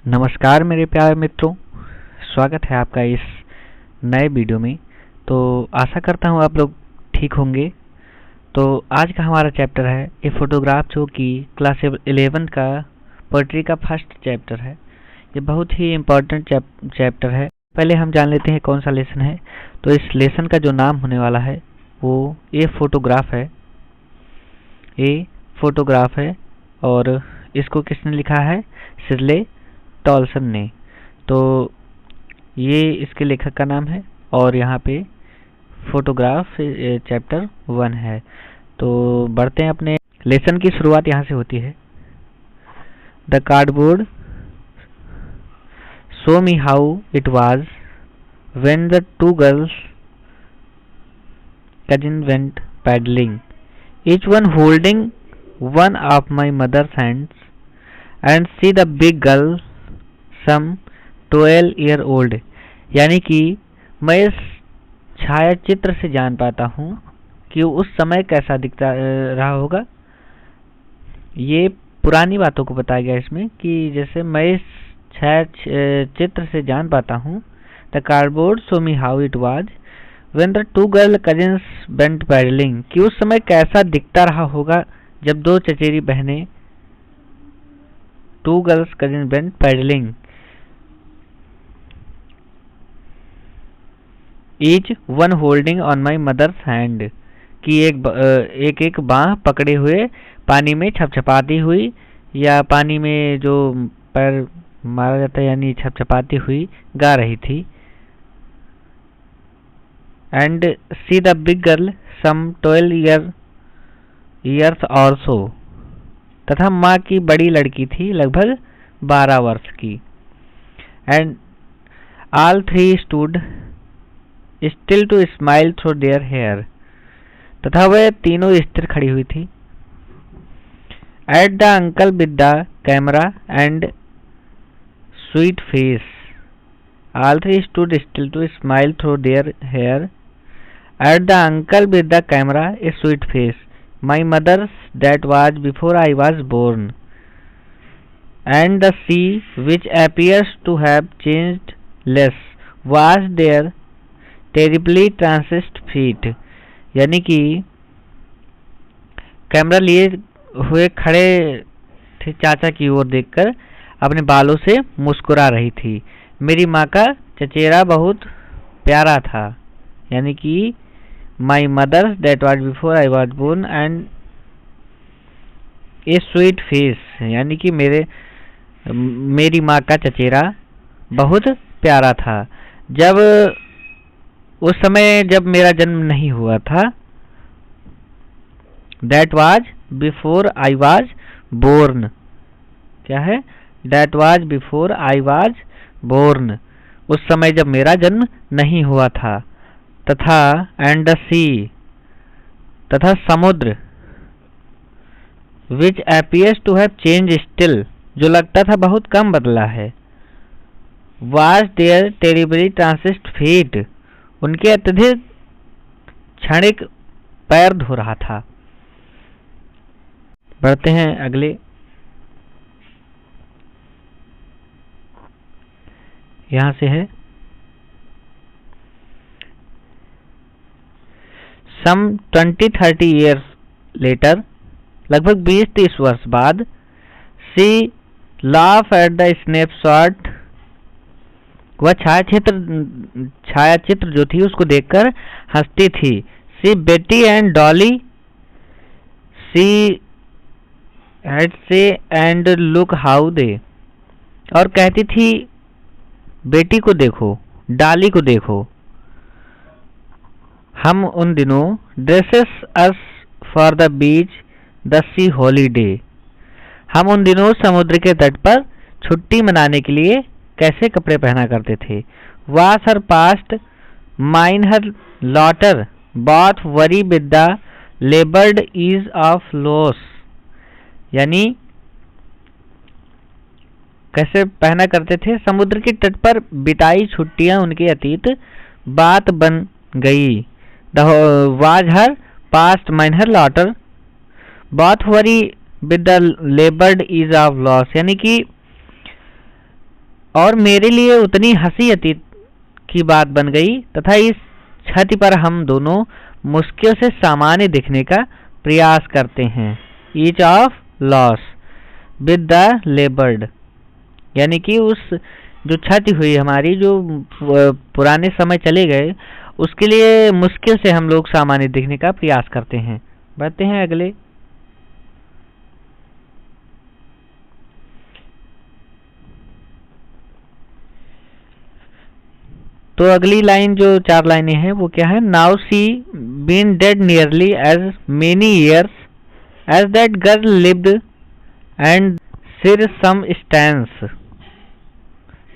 नमस्कार मेरे प्यारे मित्रों, स्वागत है आपका इस नए वीडियो में। तो आशा करता हूँ आप लोग ठीक होंगे। तो आज का हमारा चैप्टर है ए फोटोग्राफ, जो कि क्लास 11 का पोइट्री का फर्स्ट चैप्टर है। ये बहुत ही इम्पोर्टेंट चैप्टर है। पहले हम जान लेते हैं कौन सा लेसन है। तो इस लेसन का जो नाम होने वाला है वो ए फोटोग्राफ है। ए फोटोग्राफ है और इसको किसने लिखा है? शिर्ले टॉलसन ने। तो ये इसके लेखक का नाम है और यहाँ पे फोटोग्राफ चैप्टर 1 है। तो बढ़ते हैं अपने लेसन की शुरुआत यहाँ से होती है। The cardboard show me how it was when the to girls cousin went paddling, each one holding one of my mother's hands, and see the big girl some 12 year old। यानी कि मैं इस छायाचित्र से जान पाता हूँ कि उस समय कैसा दिखता रहा होगा। ये पुरानी बातों को बताया गया इसमें कि जैसे मैं इस छायाचित्र से जान पाता हूँ। The cardboard show me how it was when the two girl cousins went paddling, कि उस समय कैसा दिखता रहा होगा जब दो चचेरी बहनें two girls cousin went paddling, each one holding on my mother's hand, कि एक बाँह पकड़े हुए पानी में छपछपाती हुई, या पानी में जो पैर मारा जाता है यानी छपछपाती हुई गा रही थी। And see the big girl some 12 years और सो, तथा माँ की बड़ी लड़की थी लगभग 12 वर्ष की। And all three stood still to smile through their hair, तथा वह तीनों स्थिर खड़ी हुई थी। At the uncle with the camera and sweet face, all three stood still to smile through their hair. At the uncle with the camera a sweet face, my mother's that was before I was born, and the sea, which appears to have changed less, was there terribly transist feet। यानी कि camera लिए हुए खड़े थे चाचा की ओर देखकर अपने बालों से मुस्कुरा रही थी। मेरी माँ का चचेरा बहुत प्यारा था, यानी कि My mother's that was before I was born and a sweet face, यानी कि मेरी माँ का चचेरा बहुत प्यारा था जब उस समय जब मेरा जन्म नहीं हुआ था। That was before I was born, क्या है? That was before I was born, उस समय जब मेरा जन्म नहीं हुआ था। तथा एंड द सी, तथा समुद्र, which appears to have change still, जो लगता था बहुत कम बदला है। Was there terribly transient feet, उनके अत्यधिक क्षणिक पैर धो रहा था। बढ़ते हैं अगले। यहां से है Some 20-30 years later, लगभग 20-30 वर्ष बाद, she laugh at the snapshot, वह छायाचित्र जो थी उसको देखकर हंसती थी। she Betty and Dolly, she had say and look how they, और कहती थी बेटी को देखो, डॉली को देखो, हम उन दिनों dresses us for the beach the C holiday, हम उन दिनों समुद्र के तट पर छुट्टी मनाने के लिए कैसे कपड़े पहना करते थे। Was her past mine her laughter both worry with the laboured ease of loss, यानी कैसे पहना करते थे। समुद्र के तट पर बिताई छुट्टियां उनके अतीत बात बन गई। The was her past mine her laughter both worry with the labored ease of loss, यानी कि और मेरे लिए उतनी हंसी अतीत की बात बन गई तथा इस क्षति पर हम दोनों मुश्किल से सामान्य दिखने का प्रयास करते हैं। Each of loss with the लेबर्ड, यानी कि उस जो क्षति हुई हमारी, जो पुराने समय चले गए, उसके लिए मुश्किल से हम लोग सामान्य दिखने का प्रयास करते हैं। बढ़ते हैं अगले। तो अगली लाइन जो 4 लाइनें हैं वो क्या है? Now see been dead nearly as many years as that girl lived and सिर सम स्टैंस,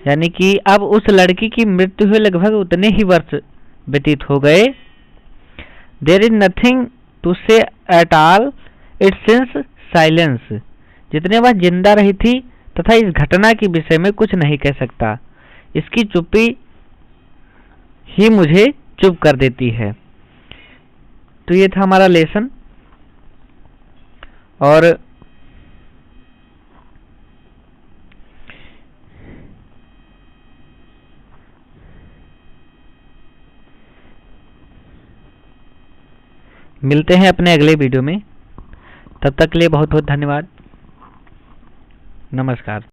यानी कि अब उस लड़की की मृत्यु हुए लगभग उतने ही वर्ष व्यतीत हो गए। देयर इज नथिंग टू से at all, it since silence, जितने वह जिंदा रही थी तथा इस घटना के विषय में कुछ नहीं कह सकता, इसकी चुप्पी ही मुझे चुप कर देती है। तो ये था हमारा लेसन। और मिलते हैं अपने अगले वीडियो में, तब तक के लिए बहुत बहुत धन्यवाद। नमस्कार।